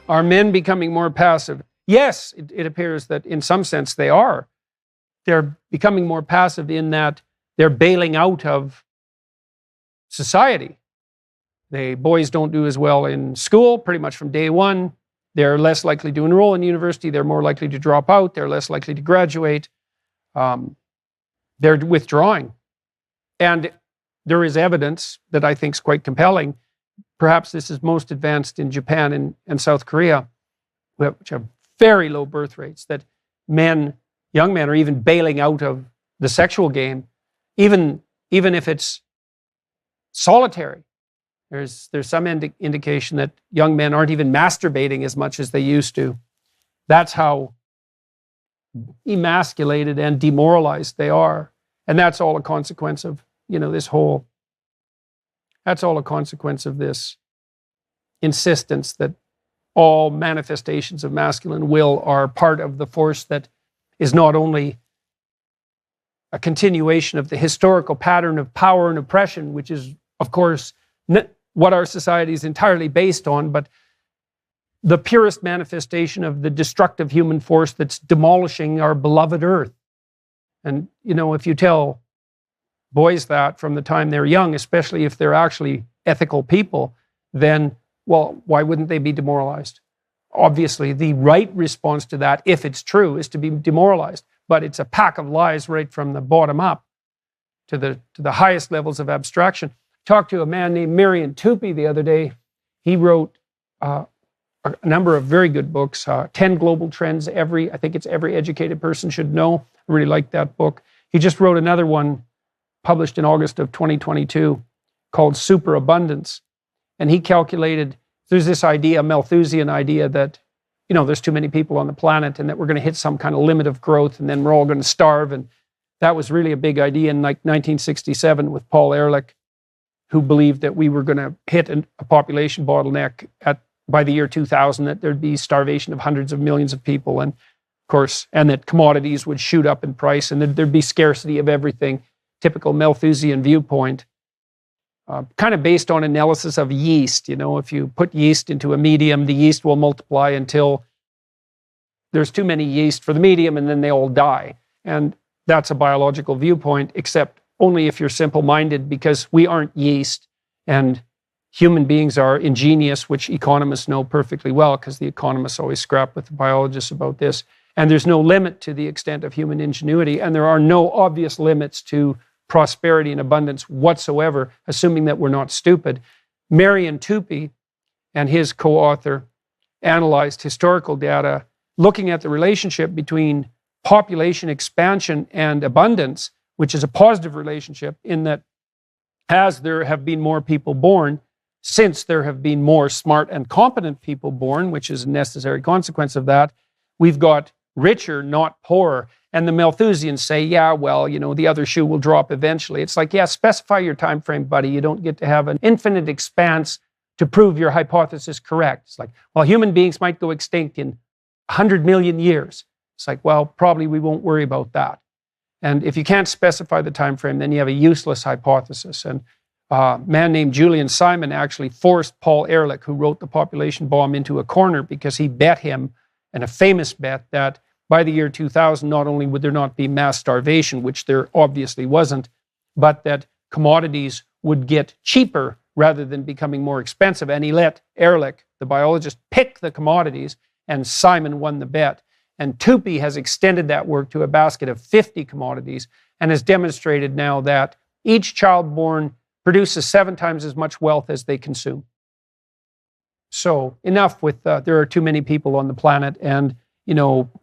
Are men becoming more passive? Yes, it appears that in some sense they are. They're becoming more passive in that they're bailing out of society. Boys don't do as well in school pretty much from day one. They're less likely to enroll in university. They're more likely to drop out. They're less likely to graduate. They're withdrawing. And there is evidence that I think is quite compelling. Perhaps this is most advanced in Japan and South Korea, which have very low birth rates, that young men are even bailing out of the sexual game, even if it's solitary. There's some indication that young men aren't even masturbating as much as they used to. That's how emasculated and demoralized they are. And that's all a consequence of, that's all a consequence of this insistence that all manifestations of masculine will are part of the force that is not only a continuation of the historical pattern of power and oppression, which is, of course, what our society is entirely based on, but the purest manifestation of the destructive human force that's demolishing our beloved earth. And, if you tell boys that from the time they're young, especially if they're actually ethical people, then, well, why wouldn't they be demoralized? Obviously, the right response to that, if it's true, is to be demoralized. But it's a pack of lies right from the bottom up to the highest levels of abstraction. Talked to a man named Marion Tupy the other day. He wrote a number of very good books, 10 Global Trends I think it's every educated person should know. I really like that book. He just wrote another one published in August of 2022 called Superabundance. And he calculated, there's this idea, Malthusian idea, that there's too many people on the planet and that we're going to hit some kind of limit of growth and then we're all going to starve. And that was really a big idea in 1967 with Paul Ehrlich, who believed that we were going to hit a population bottleneck by the year 2000, that there'd be starvation of hundreds of millions of people, and of course, and that commodities would shoot up in price and there'd be scarcity of everything. Typical Malthusian viewpoint, kind of based on analysis of yeast. If you put yeast into a medium, the yeast will multiply until there's too many yeast for the medium and then they all die. And that's a biological viewpoint, except only if you're simple-minded, because we aren't yeast and human beings are ingenious, which economists know perfectly well, because the economists always scrap with the biologists about this. And there's no limit to the extent of human ingenuity, and there are no obvious limits to prosperity and abundance whatsoever, assuming that we're not stupid. Marion Tupy and his co-author analyzed historical data looking at the relationship between population expansion and abundance, which is a positive relationship in that as there have been more people born, since there have been more smart and competent people born, which is a necessary consequence of that, we've got richer, not poorer. And the Malthusians say, yeah, well, the other shoe will drop eventually. It's like, yeah, specify your time frame, buddy. You don't get to have an infinite expanse to prove your hypothesis correct. It's like, well, human beings might go extinct in 100 million years. It's like, well, probably we won't worry about that. And if you can't specify the time frame, then you have a useless hypothesis. And a man named Julian Simon actually forced Paul Ehrlich, who wrote The Population Bomb, into a corner because he bet him, and a famous bet, that by the year 2000, not only would there not be mass starvation, which there obviously wasn't, but that commodities would get cheaper rather than becoming more expensive. And he let Ehrlich, the biologist, pick the commodities, and Simon won the bet. And Tupy has extended that work to a basket of 50 commodities and has demonstrated now that each child born produces 7 times as much wealth as they consume. So enough with there are too many people on the planet, and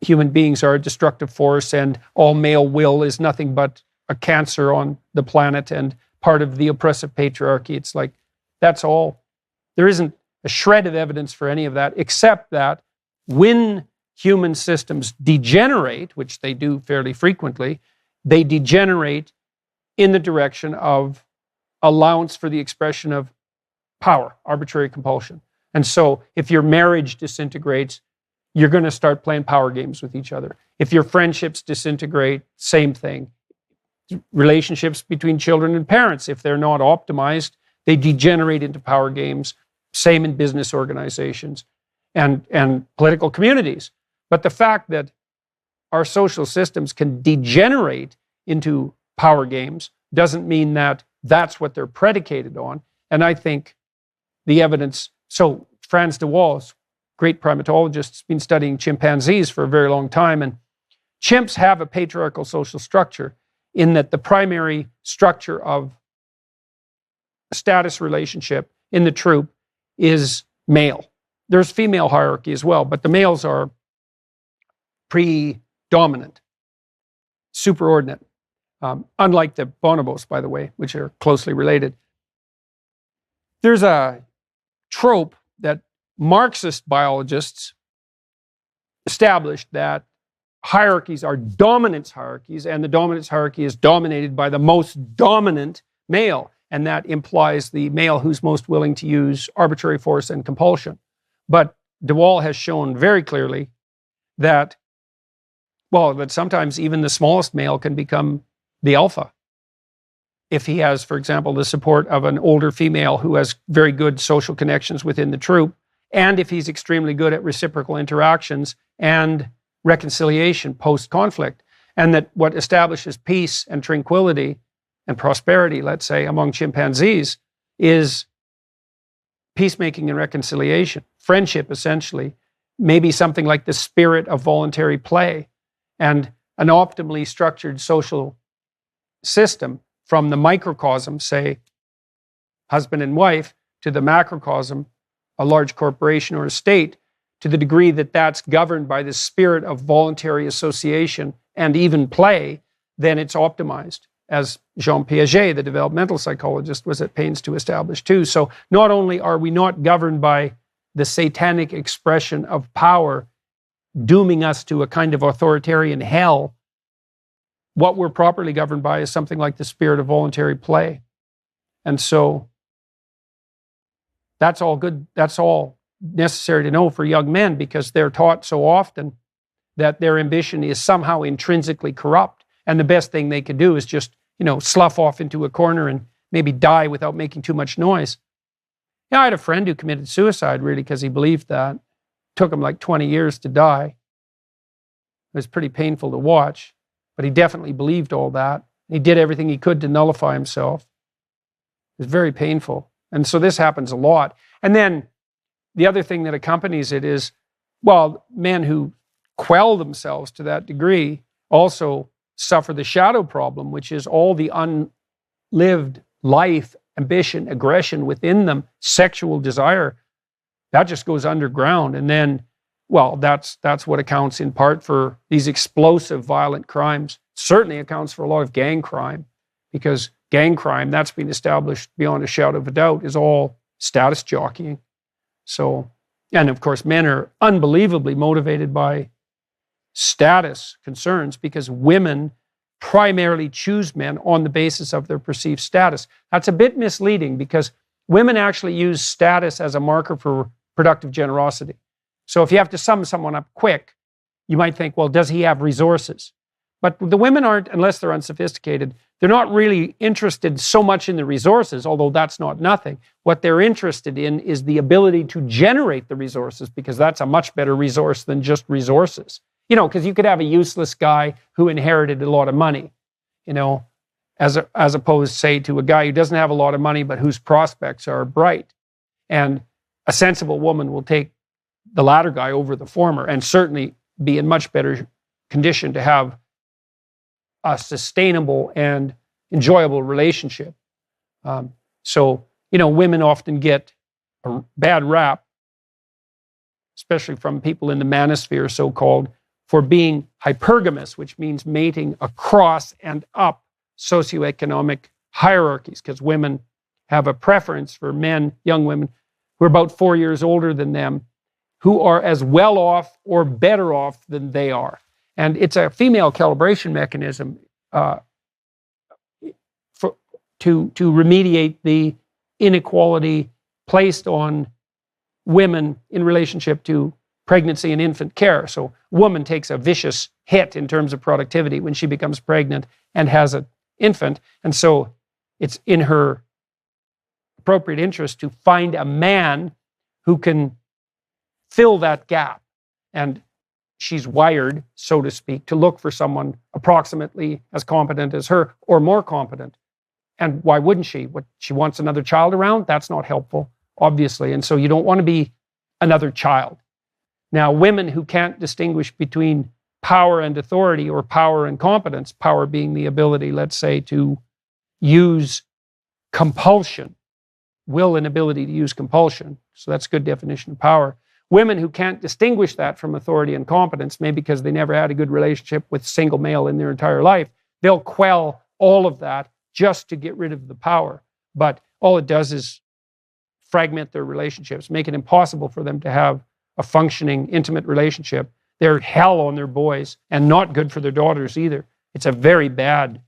human beings are a destructive force, and all male will is nothing but a cancer on the planet and part of the oppressive patriarchy. It's like, that's all. There isn't a shred of evidence for any of that, except that when human systems degenerate, which they do fairly frequently, they degenerate in the direction of allowance for the expression of power, arbitrary compulsion. And so if your marriage disintegrates, you're going to start playing power games with each other. If your friendships disintegrate, same thing. Relationships between children and parents, if they're not optimized, they degenerate into power games. Same in business organizations. and political communities. But the fact that our social systems can degenerate into power games doesn't mean that that's what they're predicated on. And I think the evidence, so Frans de Waal, great primatologist, has been studying chimpanzees for a very long time, and chimps have a patriarchal social structure in that the primary structure of a status relationship in the troop is male. There's female hierarchy as well, but the males are predominant, superordinate, unlike the bonobos, by the way, which are closely related. There's a trope that Marxist biologists established that hierarchies are dominance hierarchies, and the dominance hierarchy is dominated by the most dominant male, and that implies the male who's most willing to use arbitrary force and compulsion. But de Waal has shown very clearly that, well, that sometimes even the smallest male can become the alpha if he has, for example, the support of an older female who has very good social connections within the troop, and if he's extremely good at reciprocal interactions and reconciliation post-conflict. And that what establishes peace and tranquility and prosperity, let's say, among chimpanzees is peacemaking and reconciliation. Friendship, essentially, maybe something like the spirit of voluntary play, and an optimally structured social system from the microcosm, say, husband and wife, to the macrocosm, a large corporation or a state, to the degree that that's governed by the spirit of voluntary association and even play, then it's optimized, as Jean Piaget, the developmental psychologist, was at pains to establish too. So not only are we not governed by the satanic expression of power, dooming us to a kind of authoritarian hell, what we're properly governed by is something like the spirit of voluntary play. And so that's all good. That's all necessary to know for young men, because they're taught so often that their ambition is somehow intrinsically corrupt. And the best thing they could do is just, slough off into a corner and maybe die without making too much noise. Yeah, I had a friend who committed suicide really because he believed that. It took him like 20 years to die. It was pretty painful to watch, but he definitely believed all that. He did everything he could to nullify himself. It was very painful. And so this happens a lot. And then the other thing that accompanies it is, well, men who quell themselves to that degree also suffer the shadow problem, which is all the unlived life, ambition, aggression within them, sexual desire, that just goes underground. And then, well, that's what accounts in part for these explosive, violent crimes. Certainly accounts for a lot of gang crime, because gang crime, that's been established beyond a shadow of a doubt, is all status jockeying. So, and of course, men are unbelievably motivated by status concerns, because women primarily choose men on the basis of their perceived status. That's a bit misleading, because women actually use status as a marker for productive generosity. So if you have to sum someone up quick, you might think, well, does he have resources? But the women aren't, unless they're unsophisticated, they're not really interested so much in the resources, although that's not nothing. What they're interested in is the ability to generate the resources, because that's a much better resource than just resources. Because you could have a useless guy who inherited a lot of money, as opposed, say, to a guy who doesn't have a lot of money but whose prospects are bright. And a sensible woman will take the latter guy over the former, and certainly be in much better condition to have a sustainable and enjoyable relationship. So women often get a bad rap, especially from people in the manosphere, so-called, for being hypergamous, which means mating across and up socioeconomic hierarchies, because women have a preference for men, young women, who are about 4 years older than them, who are as well off or better off than they are. And it's a female calibration mechanism to remediate the inequality placed on women in relationship to pregnancy and infant care. So a woman takes a vicious hit in terms of productivity when she becomes pregnant and has an infant. And so it's in her appropriate interest to find a man who can fill that gap. And she's wired, so to speak, to look for someone approximately as competent as her or more competent. And why wouldn't she? What, she wants another child around? That's not helpful, obviously. And so you don't want to be another child. Now, women who can't distinguish between power and authority or power and competence, power being the ability, let's say, to use compulsion, will and ability to use compulsion. So that's a good definition of power. Women who can't distinguish that from authority and competence, maybe because they never had a good relationship with a single male in their entire life, they'll quell all of that just to get rid of the power. But all it does is fragment their relationships, make it impossible for them to have a functioning, intimate relationship. They're hell on their boys and not good for their daughters either. It's a very bad,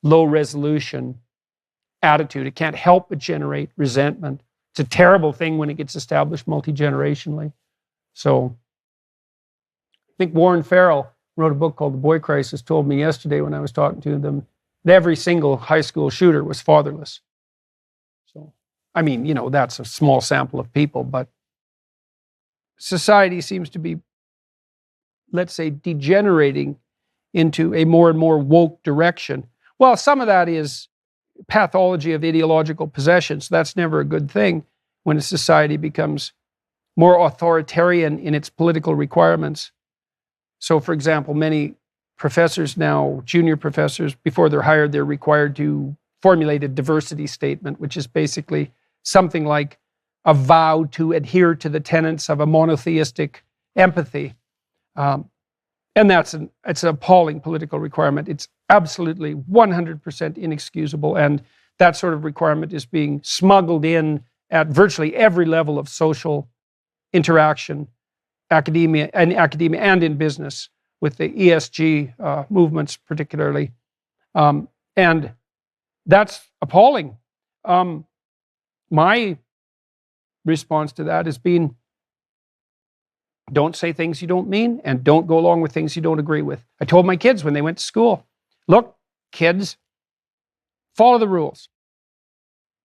low resolution attitude. It can't help but generate resentment. It's a terrible thing when it gets established multi-generationally. So I think Warren Farrell wrote a book called The Boy Crisis, told me yesterday when I was talking to them that every single high school shooter was fatherless. So, I mean, you know, that's a small sample of people, but society seems to be, let's say, degenerating into a more and more woke direction. Well, some of that is pathology of ideological possession, so that's never a good thing when a society becomes more authoritarian in its political requirements. So, for example, many professors now, junior professors, before they're hired, they're required to formulate a diversity statement, which is basically something like a vow to adhere to the tenets of a monotheistic empathy. And it's an appalling political requirement. It's absolutely 100% inexcusable. And that sort of requirement is being smuggled in at virtually every level of social interaction, academia and in business, with the ESG movements particularly. And that's appalling. My response to that has been, don't say things you don't mean and don't go along with things you don't agree with. I told my kids when they went to school, look, kids, follow the rules,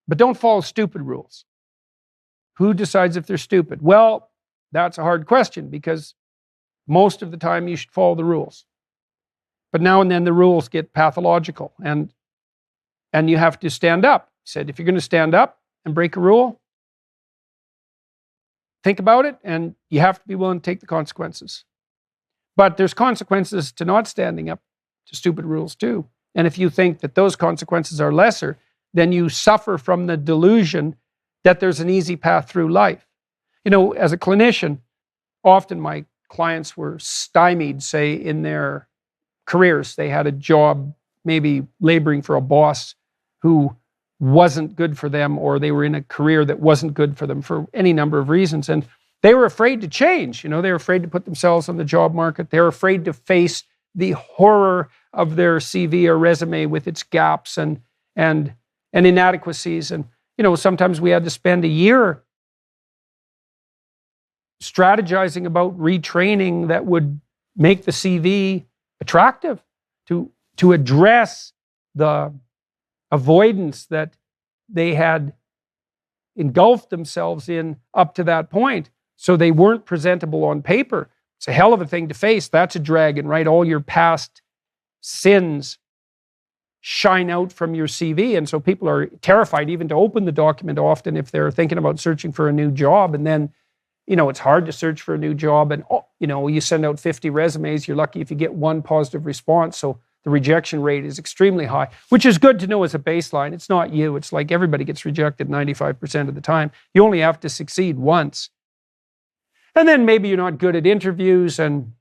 but don't follow stupid rules. Who decides if they're stupid? Well, that's a hard question because most of the time you should follow the rules. But now and then the rules get pathological and you have to stand up. He said, if you're going to stand up and break a rule, think about it, and you have to be willing to take the consequences. But there's consequences to not standing up to stupid rules too. And if you think that those consequences are lesser, then you suffer from the delusion that there's an easy path through life. You know, as a clinician, often my clients were stymied, say, in their careers. They had a job, maybe laboring for a boss who wasn't good for them, or they were in a career that wasn't good for them for any number of reasons. And they were afraid to change. You know, they were afraid to put themselves on the job market. They were afraid to face the horror of their CV or resume with its gaps and inadequacies. And, you know, sometimes we had to spend a year strategizing about retraining that would make the CV attractive, to address the avoidance that they had engulfed themselves in up to that point, so they weren't presentable on paper. It's a hell of a thing to face. That's a dragon, right? All your past sins shine out from your CV, and so people are terrified even to open the document often if they're thinking about searching for a new job. And then, you know, it's hard to search for a new job, and you know, you send out 50 resumes, you're lucky if you get one positive response. So the rejection rate is extremely high, which is good to know as a baseline. It's not you. It's like everybody gets rejected 95% of the time. You only have to succeed once. And then maybe you're not good at interviews, and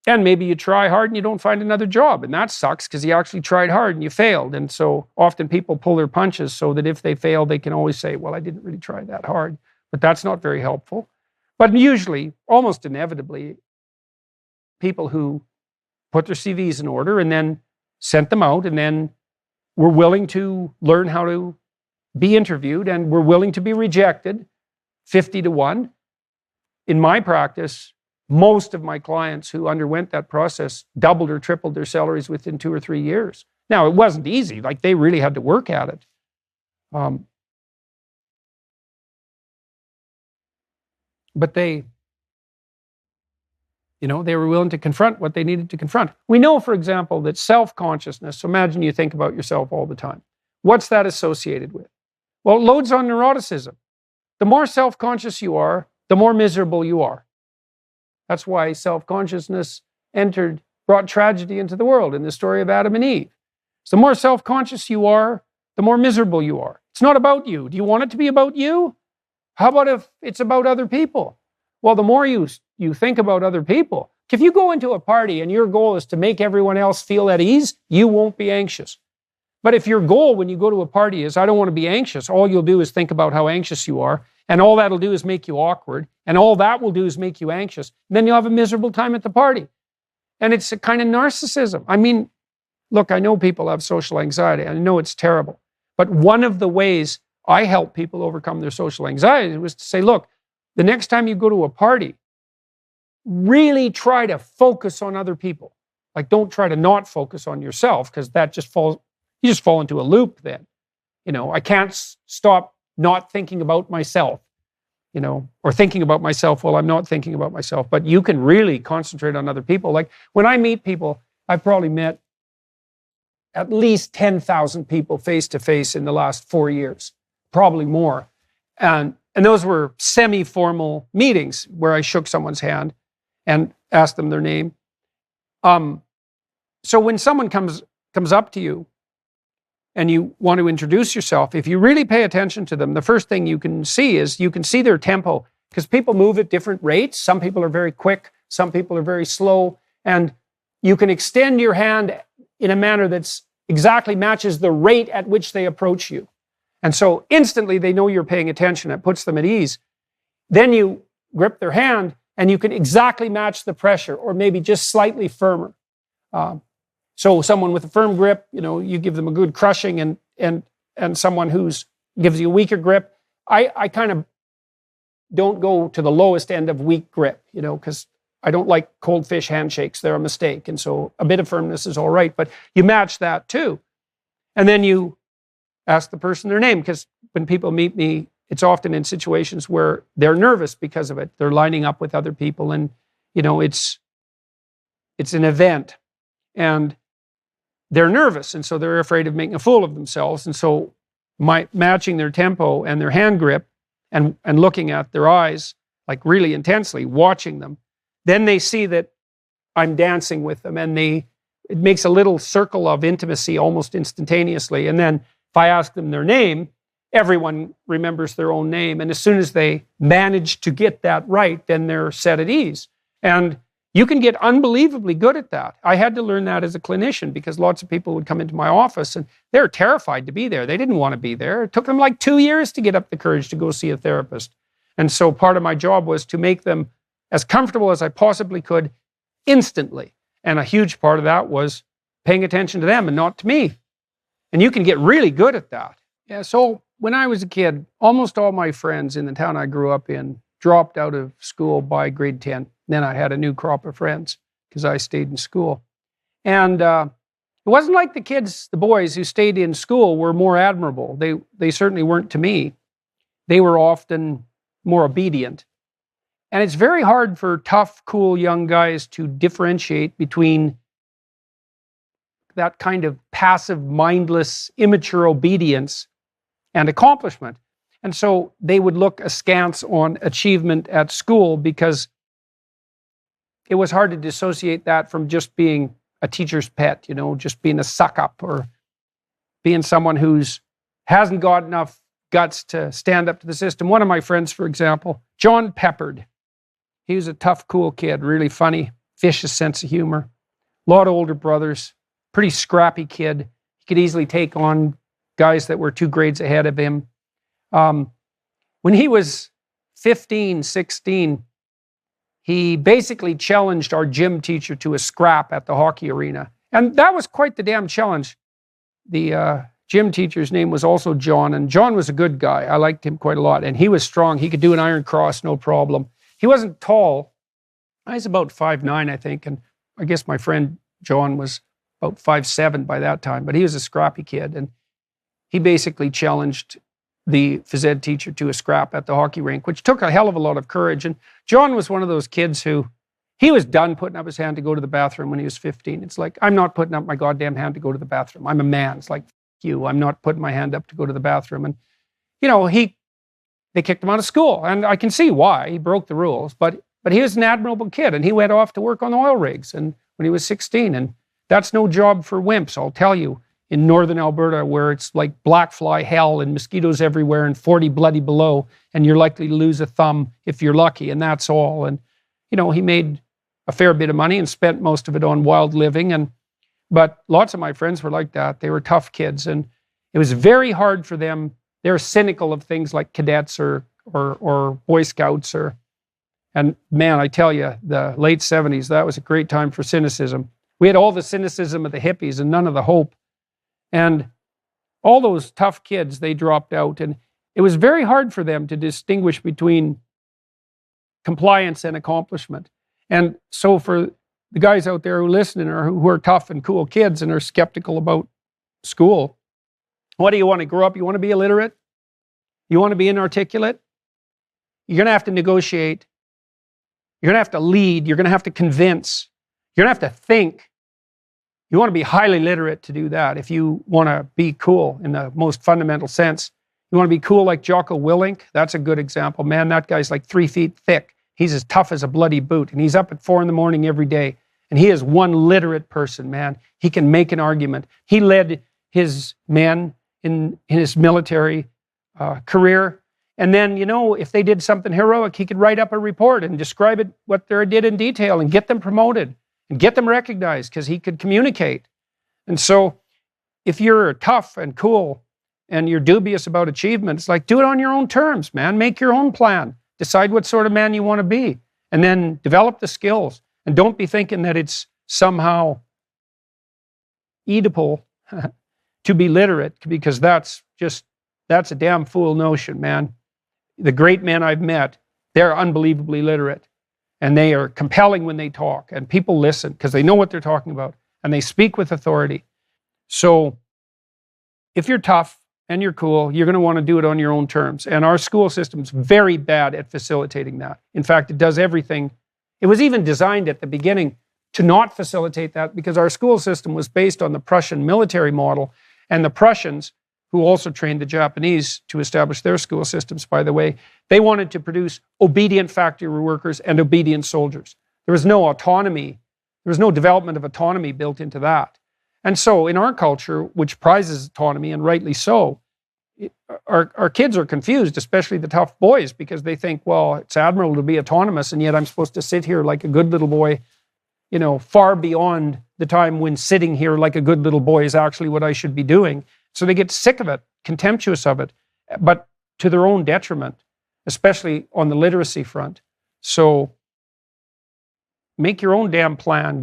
maybe you try hard and you don't find another job. And that sucks because you actually tried hard and you failed. And so often people pull their punches so that if they fail, they can always say, well, I didn't really try that hard. But that's not very helpful. But usually, almost inevitably, people who put their CVs in order and then sent them out and then were willing to learn how to be interviewed and were willing to be rejected 50-1. In my practice, most of my clients who underwent that process doubled or tripled their salaries within 2 or 3 years. Now, it wasn't easy. Like, they really had to work at it. But they were willing to confront what they needed to confront. We know, for example, that self-consciousness, so imagine you think about yourself all the time. What's that associated with? Well, it loads on neuroticism. The more self-conscious you are, the more miserable you are. That's why self-consciousness brought tragedy into the world in the story of Adam and Eve. So the more self-conscious you are, the more miserable you are. It's not about you. Do you want it to be about you? How about if it's about other people? Well, the more you think about other people, if you go into a party and your goal is to make everyone else feel at ease, you won't be anxious. But if your goal when you go to a party is, I don't want to be anxious, all you'll do is think about how anxious you are, and all that'll do is make you awkward, and all that will do is make you anxious, and then you'll have a miserable time at the party. And it's a kind of narcissism. I mean, look, I know people have social anxiety. I know it's terrible. But one of the ways I help people overcome their social anxiety was to say, look, the next time you go to a party, really try to focus on other people. Like, don't try to not focus on yourself, because you just fall into a loop then. I can't stop not thinking about myself, or thinking about myself while I'm not thinking about myself. But you can really concentrate on other people. Like, when I meet people, I've probably met at least 10,000 people face to face in the last 4 years, probably more. And those were semi-formal meetings where I shook someone's hand and asked them their name. So when someone comes up to you and you want to introduce yourself, if you really pay attention to them, the first thing you can see is you can see their tempo, because people move at different rates. Some people are very quick, some people are very slow, and you can extend your hand in a manner that's exactly matches the rate at which they approach you. And so instantly they know you're paying attention. It puts them at ease. Then you grip their hand and you can exactly match the pressure, or maybe just slightly firmer. So someone with a firm grip, you give them a good crushing, and someone gives you a weaker grip. I kind of don't go to the lowest end of weak grip, because I don't like cold fish handshakes. They're a mistake. And so a bit of firmness is all right, but you match that too. And then you ask the person their name, because when people meet me, it's often in situations where they're nervous because of it. They're lining up with other people, and it's an event, and they're nervous, and so they're afraid of making a fool of themselves. And so matching their tempo and their hand grip and looking at their eyes, like really intensely, watching them, then they see that I'm dancing with them, and it makes a little circle of intimacy almost instantaneously. And then if I ask them their name, everyone remembers their own name. And as soon as they manage to get that right, then they're set at ease. And you can get unbelievably good at that. I had to learn that as a clinician, because lots of people would come into my office and they're terrified to be there. They didn't want to be there. It took them like 2 years to get up the courage to go see a therapist. And so part of my job was to make them as comfortable as I possibly could instantly. And a huge part of that was paying attention to them and not to me. And you can get really good at that. Yeah, so when I was a kid, almost all my friends in the town I grew up in dropped out of school by grade 10. Then I had a new crop of friends because I stayed in school. And it wasn't like the boys who stayed in school were more admirable. They certainly weren't to me. They were often more obedient. And it's very hard for tough, cool young guys to differentiate between that kind of passive, mindless, immature obedience and accomplishment. And so they would look askance on achievement at school, because it was hard to dissociate that from just being a teacher's pet, just being a suck-up, or being someone who's hasn't got enough guts to stand up to the system. One of my friends, for example, John Peppard, he was a tough, cool kid, really funny, vicious sense of humor, a lot of older brothers, pretty scrappy kid. He could easily take on guys that were 2 grades ahead of him. When he was 15, 16, he basically challenged our gym teacher to a scrap at the hockey arena. And that was quite the damn challenge. The gym teacher's name was also John, and John was a good guy. I liked him quite a lot, and he was strong. He could do an iron cross, no problem. He wasn't tall. I was about 5'9", I think, and I guess my friend John was about 5'7" by that time, but he was a scrappy kid, and he basically challenged the phys ed teacher to a scrap at the hockey rink, which took a hell of a lot of courage. And John was one of those kids who, he was done putting up his hand to go to the bathroom when he was 15. It's like, I'm not putting up my goddamn hand to go to the bathroom. I'm a man. It's like, you, I'm not putting my hand up to go to the bathroom. And, you know, they kicked him out of school. And I can see why. He broke the rules. But he was an admirable kid, and he went off to work on oil rigs and when he was 16. And that's no job for wimps, I'll tell you, in northern Alberta, where it's like black fly hell and mosquitoes everywhere and 40 bloody below, and you're likely to lose a thumb if you're lucky, and that's all. And, you know, he made a fair bit of money and spent most of it on wild living. But lots of my friends were like that. They were tough kids, and it was very hard for them. They're cynical of things like cadets or Boy Scouts and man, I tell you, the late 70s, that was a great time for cynicism. We had all the cynicism of the hippies and none of the hope. And all those tough kids, they dropped out. And it was very hard for them to distinguish between compliance and accomplishment. And so for the guys out there who listen or who are tough and cool kids and are skeptical about school, what do you want to grow up? You want to be illiterate? You want to be inarticulate? You're going to have to negotiate. You're going to have to lead. You're going to have to convince. You're going to have to think. You want to be highly literate to do that if you want to be cool in the most fundamental sense. You want to be cool like Jocko Willink? That's a good example. Man, that guy's like 3 feet thick. He's as tough as a bloody boot, and he's up at 4 a.m. every day. And he is one literate person, man. He can make an argument. He led his men in his military career. And then, you know, if they did something heroic, he could write up a report and describe it, what they did in detail, and get them promoted and get them recognized because he could communicate. And so if you're tough and cool and you're dubious about achievement, it's like, do it on your own terms, man. Make your own plan. Decide what sort of man you want to be, and then develop the skills. And don't be thinking that it's somehow Oedipal to be literate, because that's a damn fool notion, man. The great men I've met, they're unbelievably literate, and they are compelling when they talk, and people listen because they know what they're talking about, and they speak with authority. So if you're tough and you're cool, you're going to want to do it on your own terms. And our school system's very bad at facilitating that. In fact, it does everything. It was even designed at the beginning to not facilitate that, because our school system was based on the Prussian military model, and the Prussians, who also trained the Japanese to establish their school systems, by the way, they wanted to produce obedient factory workers and obedient soldiers. There was no autonomy. There was no development of autonomy built into that. And so in our culture, which prizes autonomy, and rightly so, our kids are confused, especially the tough boys, because they think, well, it's admirable to be autonomous, and yet I'm supposed to sit here like a good little boy, you know, far beyond the time when sitting here like a good little boy is actually what I should be doing. So they get sick of it, contemptuous of it, but to their own detriment, especially on the literacy front. So make your own damn plan.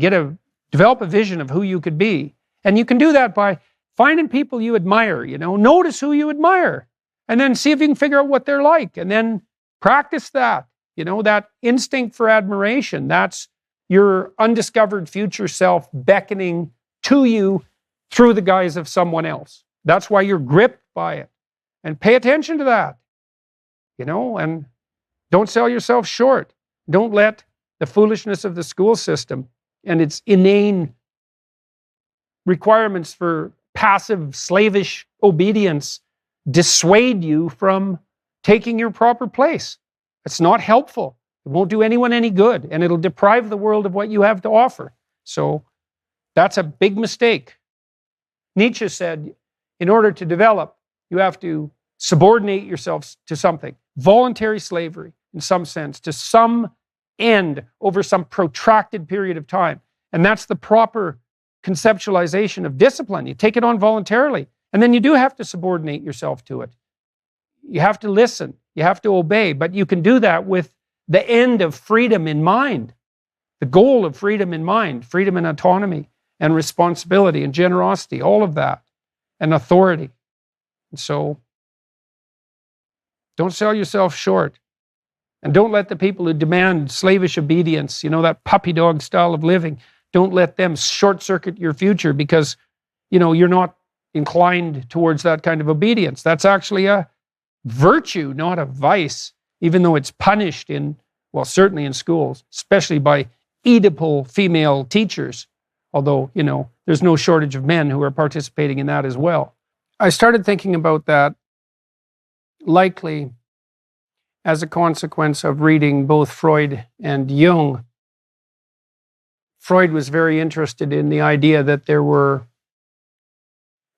Develop a vision of who you could be. And you can do that by finding people you admire, you know, notice who you admire, and then see if you can figure out what they're like, and then practice that, you know, that instinct for admiration. That's your undiscovered future self beckoning to you through the guise of someone else. That's why you're gripped by it. And pay attention to that, you know, and don't sell yourself short. Don't let the foolishness of the school system and its inane requirements for passive, slavish obedience dissuade you from taking your proper place. It's not helpful. It won't do anyone any good, and it'll deprive the world of what you have to offer. So that's a big mistake. Nietzsche said, in order to develop, you have to subordinate yourselves to something. Voluntary slavery, in some sense, to some end over some protracted period of time. And that's the proper conceptualization of discipline. You take it on voluntarily, and then you do have to subordinate yourself to it. You have to listen. You have to obey, but you can do that with the end of freedom in mind, the goal of freedom in mind, freedom and autonomy and responsibility and generosity, all of that, and authority. And so don't sell yourself short, and don't let the people who demand slavish obedience, you know, that puppy dog style of living, don't let them short circuit your future because, you know, you're not inclined towards that kind of obedience. That's actually a virtue, not a vice, even though it's punished certainly in schools, especially by Oedipal female teachers. Although, there's no shortage of men who are participating in that as well. I started thinking about that likely as a consequence of reading both Freud and Jung. Freud was very interested in the idea that there were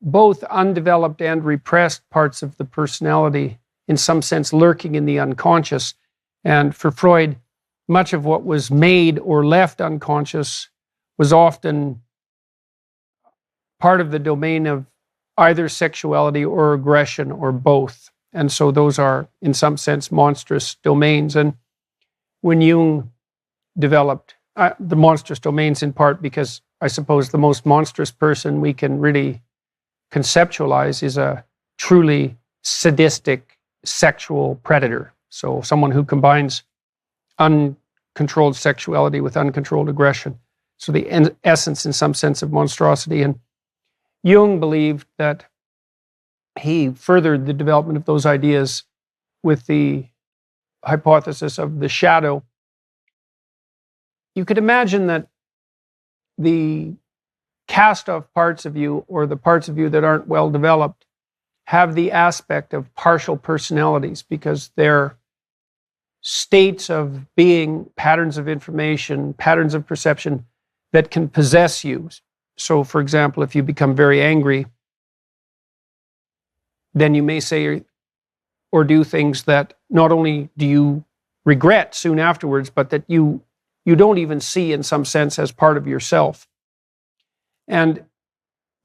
both undeveloped and repressed parts of the personality, in some sense lurking in the unconscious. And for Freud, much of what was made or left unconscious was often part of the domain of either sexuality or aggression or both. And so those are, in some sense, monstrous domains. And when Jung developed the monstrous domains, in part because I suppose the most monstrous person we can really conceptualize is a truly sadistic sexual predator. So someone who combines uncontrolled sexuality with uncontrolled aggression. So the essence, in some sense, of monstrosity. And Jung believed that he furthered the development of those ideas with the hypothesis of the shadow. You could imagine that the cast-off parts of you, or the parts of you that aren't well developed, have the aspect of partial personalities because they're states of being, patterns of information, patterns of perception that can possess you. So, for example, if you become very angry, then you may say or do things that not only do you regret soon afterwards, but that you don't even see in some sense as part of yourself. And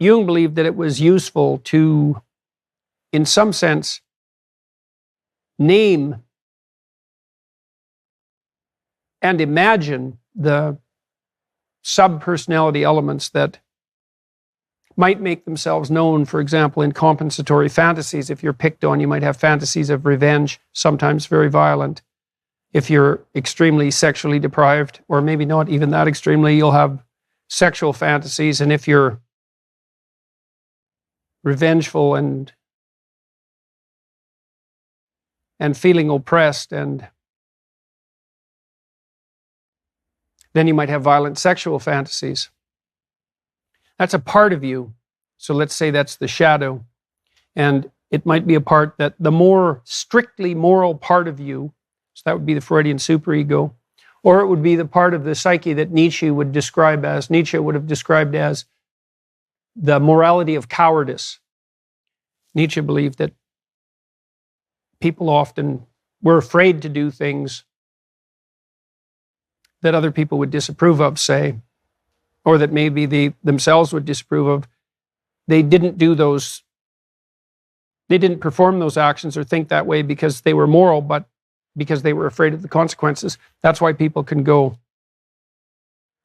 Jung believed that it was useful to, in some sense, name and imagine the subpersonality elements that might make themselves known, for example, in compensatory fantasies. If you're picked on, you might have fantasies of revenge, sometimes very violent. If you're extremely sexually deprived, or maybe not even that extremely, you'll have sexual fantasies. And if you're revengeful and feeling oppressed, and then you might have violent sexual fantasies. That's a part of you. So let's say that's the shadow. And it might be a part that the more strictly moral part of you, so that would be the Freudian superego, or it would be the part of the psyche that Nietzsche would have described as the morality of cowardice. Nietzsche believed that people often were afraid to do things that other people would disapprove of, say, or that maybe they themselves would disapprove of. They didn't perform those actions or think that way because they were moral, but because they were afraid of the consequences. That's why people can go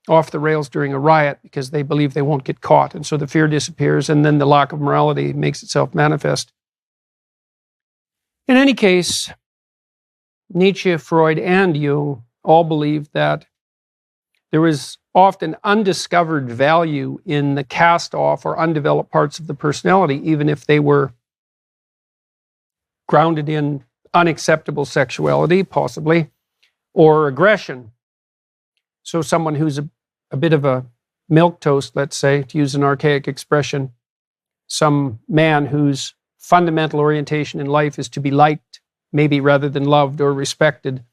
off the rails during a riot, because they believe they won't get caught. And so the fear disappears, and then the lack of morality makes itself manifest. In any case, Nietzsche, Freud, and Jung all believed that there was often undiscovered value in the cast-off or undeveloped parts of the personality, even if they were grounded in unacceptable sexuality, possibly, or aggression. So someone who's a bit of a milquetoast, let's say, to use an archaic expression, some man whose fundamental orientation in life is to be liked, maybe rather than loved or respected,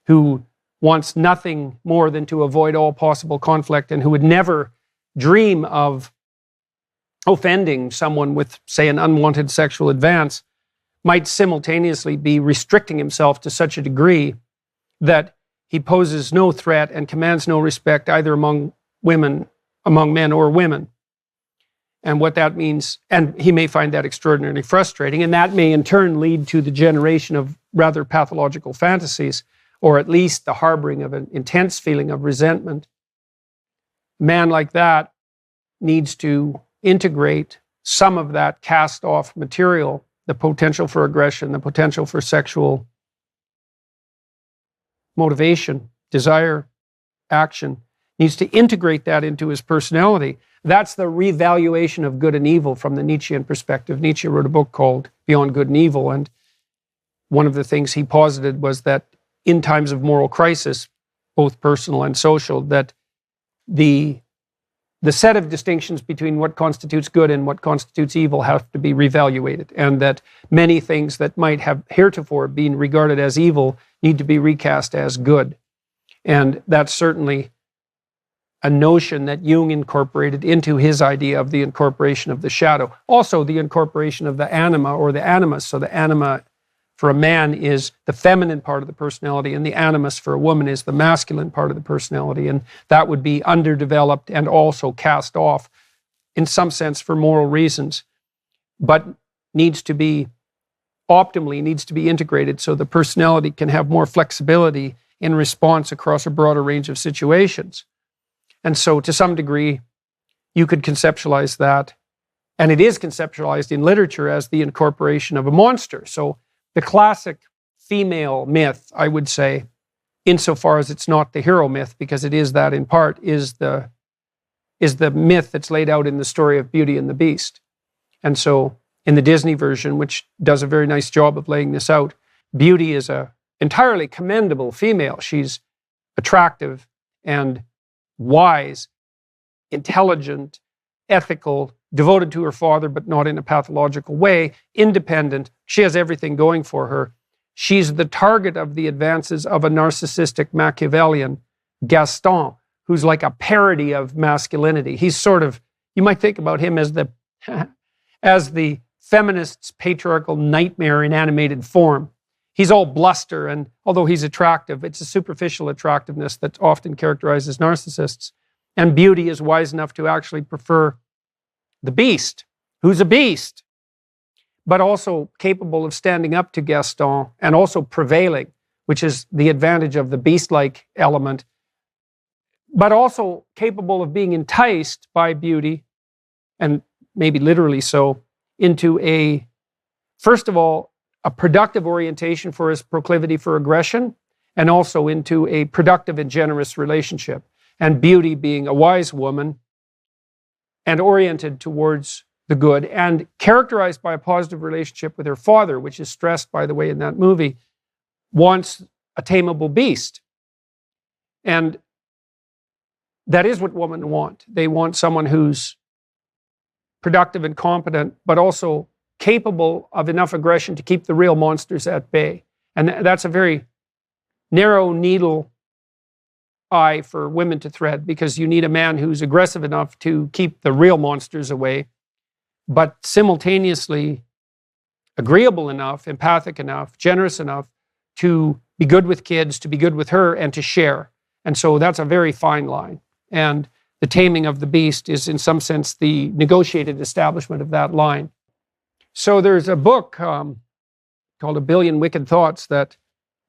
who wants nothing more than to avoid all possible conflict, and who would never dream of offending someone with, say, an unwanted sexual advance, might simultaneously be restricting himself to such a degree that he poses no threat and commands no respect either among men or women. And what that means, and he may find that extraordinarily frustrating, and that may in turn lead to the generation of rather pathological fantasies, or at least the harboring of an intense feeling of resentment. A man like that needs to integrate some of that cast-off material, the potential for aggression, the potential for sexual motivation, desire, action, needs to integrate that into his personality. That's the revaluation of good and evil from the Nietzschean perspective. Nietzsche wrote a book called Beyond Good and Evil, and one of the things he posited was that in times of moral crisis, both personal and social, that the set of distinctions between what constitutes good and what constitutes evil have to be reevaluated, and that many things that might have heretofore been regarded as evil need to be recast as good. And that's certainly a notion that Jung incorporated into his idea of the incorporation of the shadow. Also, the incorporation of the anima or the animus. So the anima for a man is the feminine part of the personality, and the animus for a woman is the masculine part of the personality. And that would be underdeveloped and also cast off, in some sense, for moral reasons, but needs to be integrated so the personality can have more flexibility in response across a broader range of situations. And so, to some degree, you could conceptualize that, and it is conceptualized in literature as the incorporation of a monster. So, the classic female myth, I would say, insofar as it's not the hero myth, because it is that in part, is the myth that's laid out in the story of Beauty and the Beast. And so, in the Disney version, which does a very nice job of laying this out, Beauty is a entirely commendable female. She's attractive and wise, intelligent, ethical, devoted to her father, but not in a pathological way, independent. She has everything going for her. She's the target of the advances of a narcissistic Machiavellian, Gaston, who's like a parody of masculinity. He's sort of, you might think about him as the feminist's patriarchal nightmare in animated form. He's all bluster, and although he's attractive, it's a superficial attractiveness that often characterizes narcissists. And Beauty is wise enough to actually prefer the Beast, who's a beast, but also capable of standing up to Gaston and also prevailing, which is the advantage of the beast-like element, but also capable of being enticed by Beauty, and maybe literally so, into first of all, a productive orientation for his proclivity for aggression, and also into a productive and generous relationship. And Beauty being a wise woman and oriented towards the good and characterized by a positive relationship with her father, which is stressed, by the way, in that movie, wants a tameable beast. And that is what women want. They want someone who's productive and competent, but also capable of enough aggression to keep the real monsters at bay. And that's a very narrow needle eye for women to thread, because you need a man who's aggressive enough to keep the real monsters away, but simultaneously agreeable enough, empathic enough, generous enough to be good with kids, to be good with her, and to share. And so that's a very fine line. And the taming of the beast is, in some sense, the negotiated establishment of that line. So there's a book called A Billion Wicked Thoughts that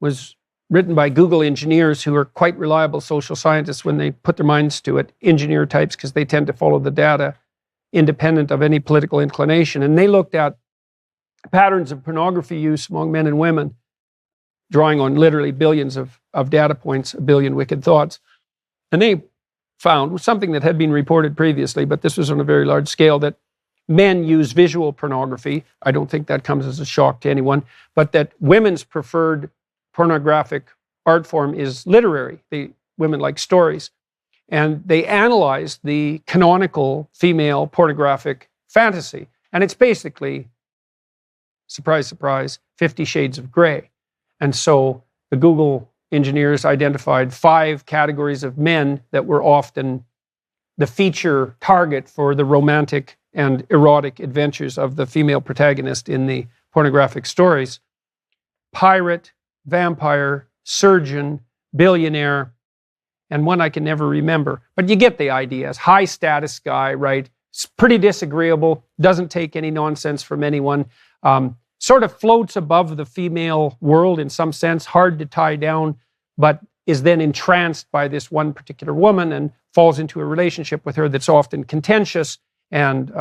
was written by Google engineers who are quite reliable social scientists when they put their minds to it, engineer types, because they tend to follow the data independent of any political inclination. And they looked at patterns of pornography use among men and women, drawing on literally billions of data points, a billion wicked thoughts. And they found something that had been reported previously, but this was on a very large scale, that men use visual pornography. I don't think that comes as a shock to anyone, but that women's preferred pornographic art form is literary. Women like stories. And they analyzed the canonical female pornographic fantasy. And it's basically, surprise, surprise, 50 Shades of Grey. And so the Google engineers identified 5 categories of men that were often the feature target for the romantic and erotic adventures of the female protagonist in the pornographic stories: pirate, vampire, surgeon, billionaire, and one I can never remember. But you get the idea. As high status guy, right? It's pretty disagreeable, doesn't take any nonsense from anyone, sort of floats above the female world in some sense, hard to tie down, but is then entranced by this one particular woman and falls into a relationship with her that's often contentious and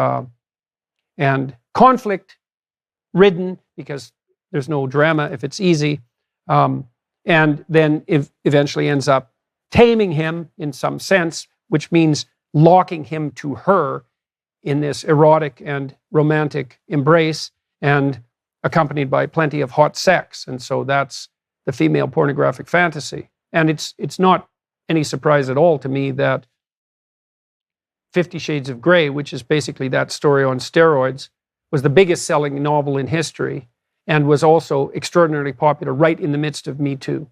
conflict-ridden, because there's no drama if it's easy, and then eventually ends up taming him in some sense, which means locking him to her in this erotic and romantic embrace. And accompanied by plenty of hot sex. And so that's the female pornographic fantasy. And it's not any surprise at all to me that 50 Shades of Grey, which is basically that story on steroids, was the biggest selling novel in history and was also extraordinarily popular right in the midst of Me Too.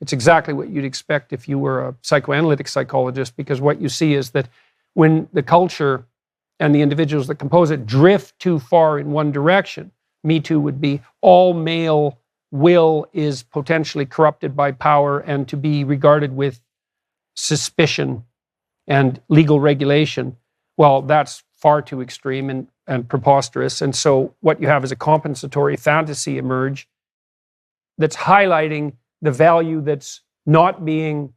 It's exactly what you'd expect if you were a psychoanalytic psychologist, because what you see is that when the culture and the individuals that compose it drift too far in one direction, Me Too would be all male will is potentially corrupted by power and to be regarded with suspicion and legal regulation. Well, that's far too extreme and preposterous. And so what you have is a compensatory fantasy emerge that's highlighting the value that's not being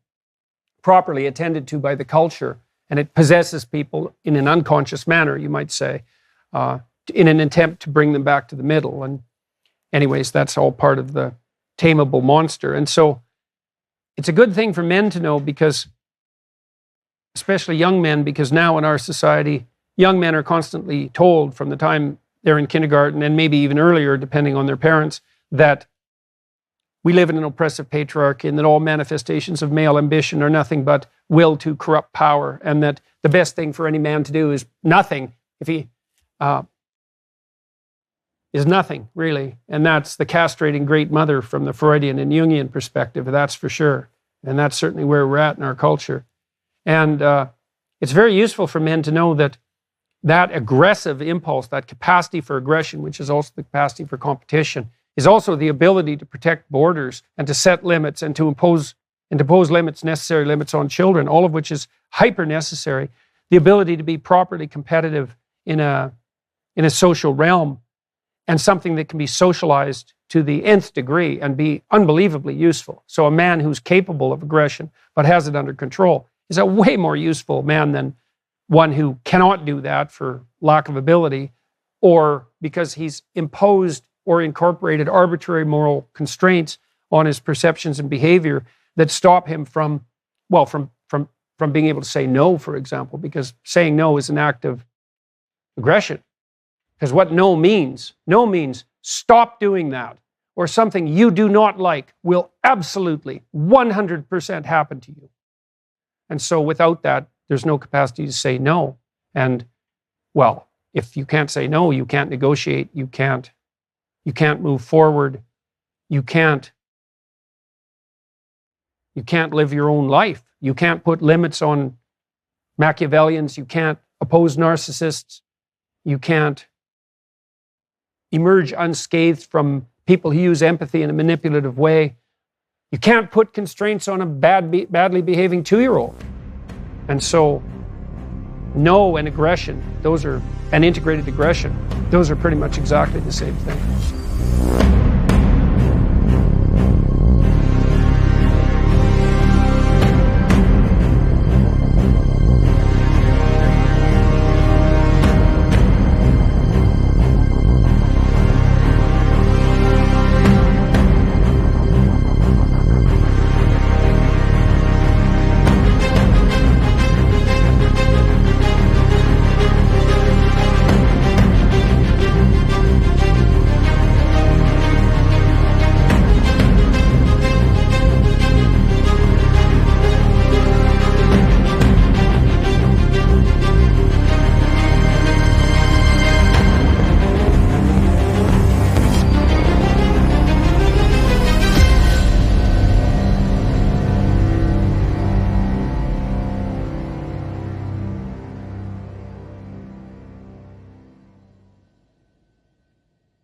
properly attended to by the culture. And it possesses people in an unconscious manner, you might say, in an attempt to bring them back to the middle. And anyways, that's all part of the tameable monster. And so it's a good thing for men to know, because especially young men, because now in our society, young men are constantly told from the time they're in kindergarten and maybe even earlier, depending on their parents, that we live in an oppressive patriarchy and that all manifestations of male ambition are nothing but will to corrupt power, and that the best thing for any man to do is nothing, if he is nothing, really. And that's the castrating great mother from the Freudian and Jungian perspective, that's for sure. And that's certainly where we're at in our culture. And it's very useful for men to know that that aggressive impulse, that capacity for aggression, which is also the capacity for competition, is also the ability to protect borders and to set limits and to impose limits, necessary limits on children, all of which is hyper necessary. The ability to be properly competitive in a social realm, and something that can be socialized to the nth degree and be unbelievably useful. So a man who's capable of aggression but has it under control is a way more useful man than one who cannot do that for lack of ability, or because he's imposed or incorporated arbitrary moral constraints on his perceptions and behavior that stop him from being able to say no, for example, because saying no is an act of aggression. Because what no means stop doing that, or something you do not like will absolutely 100% happen to you. And so without that, there's no capacity to say no. And, well, if you can't say no, you can't negotiate, you can't move forward, you can't live your own life. You can't put limits on Machiavellians, you can't oppose narcissists, you can't emerge unscathed from people who use empathy in a manipulative way. You can't put constraints on a badly behaving 2-year-old. And so, no and aggression, and integrated aggression, those are pretty much exactly the same thing.